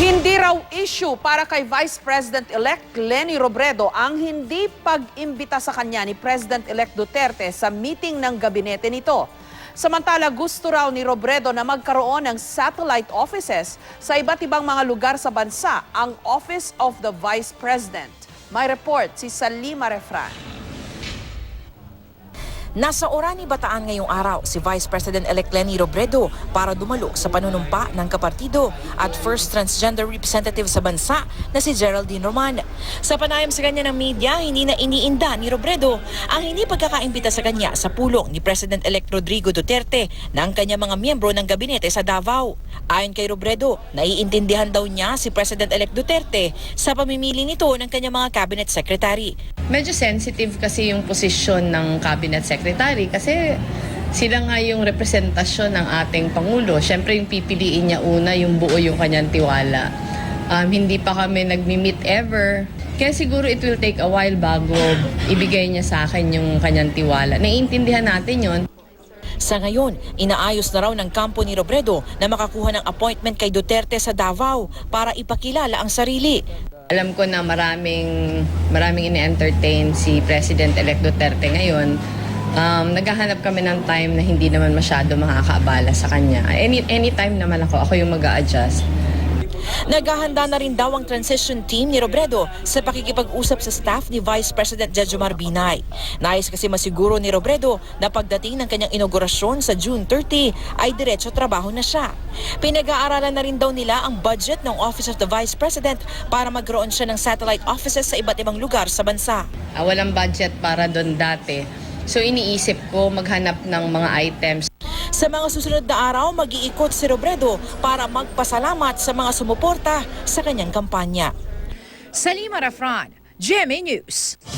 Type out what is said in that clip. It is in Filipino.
Hindi raw issue para kay Vice President-elect Leni Robredo ang hindi pag-imbita sa kanya ni President-elect Duterte sa meeting ng gabinete nito. Samantala, gusto raw ni Robredo na magkaroon ng satellite offices sa iba't ibang mga lugar sa bansa, ang Office of the Vice President. May report si Salima Refran. Nasa Orani, Bataan ngayong araw si Vice President-elect Leni Robredo para dumalo sa panunumpa ng kapartido at first transgender representative sa bansa na si Geraldine Roman. Sa panayam sa kanya ng media, hindi na iniinda ni Robredo ang hindi pagkakaimbita sa kanya sa pulong ni President-elect Rodrigo Duterte ng kanyang mga miyembro ng gabinete sa Davao. Ayon kay Robredo, naiintindihan daw niya si President-elect Duterte sa pamimili nito ng kanyang mga cabinet secretary. Medyo sensitive kasi yung posisyon ng cabinet secretary kasi sila nga yung representasyon ng ating Pangulo. Siyempre yung pipiliin niya una yung buo yung kanyang tiwala. Hindi pa kami nagmi-meet ever. Kaya siguro it will take a while bago ibigay niya sa akin yung kanyang tiwala. Naiintindihan natin yon. Sa ngayon, inaayos na raw ng kampo ni Robredo na makakuha ng appointment kay Duterte sa Davao para ipakilala ang sarili. Alam ko na maraming ini-entertain si President-elect Duterte ngayon. Naghahanap kami ng time na hindi naman masyado makakaabala sa kanya. Anytime naman ako yung mag-a-adjust. Naghahanda na rin daw ang transition team ni Robredo sa pakikipag-usap sa staff ni Vice President Jejomar Binay. Nais kasi masiguro ni Robredo na pagdating ng kanyang inaugurasyon sa June 30 ay diretso trabaho na siya. Pinag-aaralan na rin daw nila ang budget ng Office of the Vice President para magkaroon siya ng satellite offices sa iba't ibang lugar sa bansa. Walang budget para doon dati. So iniisip ko maghanap ng mga items. Sa mga susunod na araw, mag-iikot si Robredo para magpasalamat sa mga sumuporta sa kanyang kampanya. Salima Refran, GMA News.